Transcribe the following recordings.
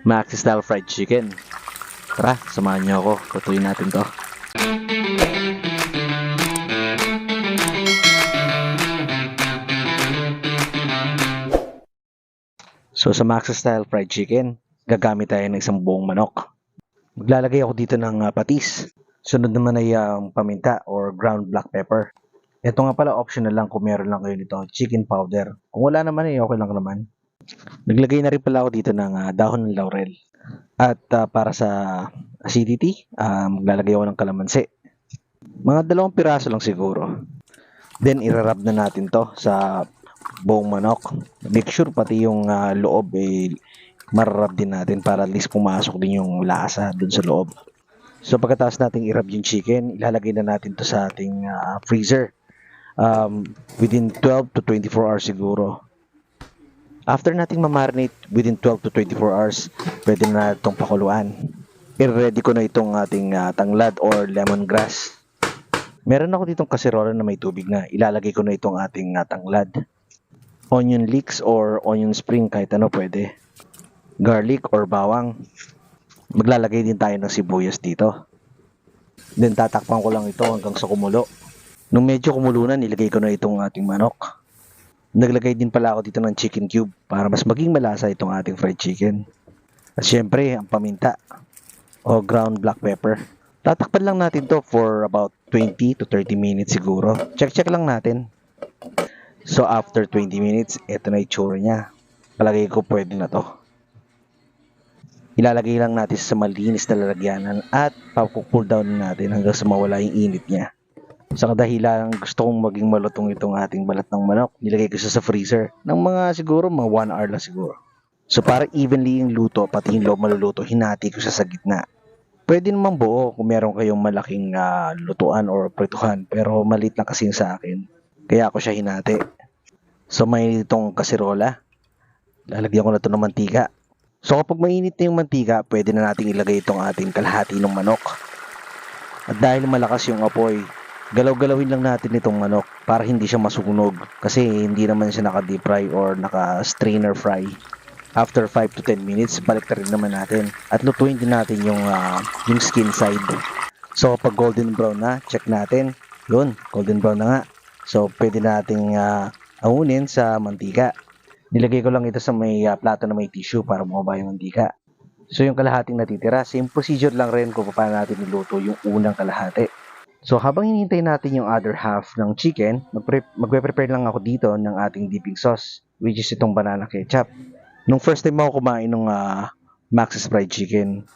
Maxi Style Fried Chicken. Tara, samahan niyo ako. Tutuyin natin to. So sa Maxi Style Fried Chicken, gagamit tayo ng isang buong manok. Maglalagay ako dito ng patis. Sunod naman ay paminta or ground black pepper. Ito nga pala optional lang kung meron lang kayo nito, chicken powder. Kung wala naman okay lang naman. Naglagay na rin pala ako dito ng dahon ng laurel. At para sa acidity, maglalagay ako ng kalamansi. Mga 2 piraso lang siguro. Then irarab na natin to sa buong manok. Make sure pati yung loob mararab din natin para at least pumasok din yung lasa dun sa loob. So pagkatapos nating irab yung chicken, ilalagay na natin to sa ating freezer. Within 12 to 24 hours siguro. After nating ma-marinate within 12 to 24 hours, pwede na itong pakuluan. I-ready ko na itong ating tanglad or lemongrass. Meron ako ditong kaserola na may tubig na. Ilalagay ko na itong ating tanglad. Onion leeks or onion spring, kahit ano pwede. Garlic or bawang. Maglalagay din tayo ng sibuyas dito. Then tatakpan ko lang ito hanggang sa kumulo. Nung medyo kumulo na, nilagay ko na itong ating manok. Naglagay din pala ako dito ng chicken cube para mas maging malasa itong ating fried chicken. At syempre, ang paminta o ground black pepper. Tatakpan lang natin to for about 20 to 30 minutes siguro. Check lang natin. So after 20 minutes, ito na itsura niya. Palagay ko pwede na to. Ilalagay lang natin sa malinis na lalagyanan at papu-cool down natin hanggang sa mawala yung init niya. Sa kadahilan gusto kong maging malutong itong ating balat ng manok, nilagay ko siya sa freezer ng mga siguro mga 1 hour lang siguro. So para evenly yung luto, pati yung loob maluluto, hinati ko siya sa gitna. Pwede naman buo kung meron kayong malaking lutuan or prituhan, pero maliit lang kasi sa akin. Kaya ako siya hinati. So may itong kaserola, lalagyan ko na ito ng mantika. So kapag mainit na yung mantika, pwede na natin ilagay itong ating kalahati ng manok. At dahil malakas yung apoy, galaw-galawin lang natin itong manok para hindi siya masunog kasi hindi naman siya naka-deep fry or naka-strainer fry. After 5 to 10 minutes, balik na rin naman natin at lutuin din natin yung skin side. So kapag golden brown na, check natin. Yun, golden brown na nga. So pwede nating aunin sa mantika. Nilagay ko lang ito sa may plato na may tissue para bumaba yung mantika. So yung kalahating natitira, same procedure lang rin kung paano natin niluto yung unang kalahati. So habang hinihintay natin yung other half ng chicken, magpe-prepare lang ako dito ng ating dipping sauce, which is itong banana ketchup. Nung first time ako kumain ng Max's Fried Chicken,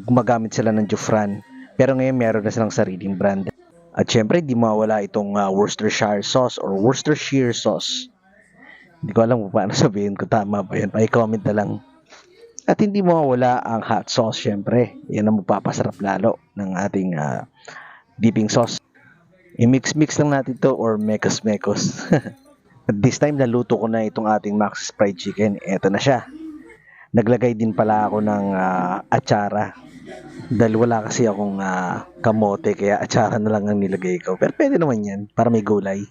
gumagamit sila ng Jufran. Pero ngayon meron na silang sariling brand. At syempre, di mawala itong Worcestershire sauce or Worcestershire sauce. Hindi ko alam kung paano sabihin ko, tama ba yan? Pa-comment na lang. At hindi mawala ang hot sauce syempre. Yan ang magpapasarap lalo ng ating dipping sauce. I-mix-mix lang natin to or mekos-mekos. At this time, naluto ko na itong ating Max's Fried Chicken. Eto na siya. Naglagay din pala ako ng atsara. Dahil wala kasi akong kamote, kaya atsara na lang ang nilagay ko. Pero pwede naman yan, para may gulay.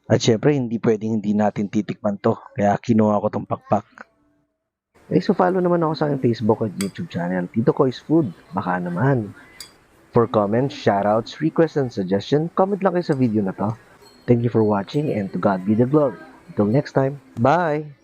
At syempre, hindi pwedeng hindi natin titikman to. Kaya kinuha ko tong pakpak. So follow naman ako sa aking Facebook at YouTube channel. Tito Koy's Food. Baka naman. For comments, shoutouts, requests, and suggestions, comment lang kayo sa video na to. Thank you for watching and to God be the glory. Until next time, bye!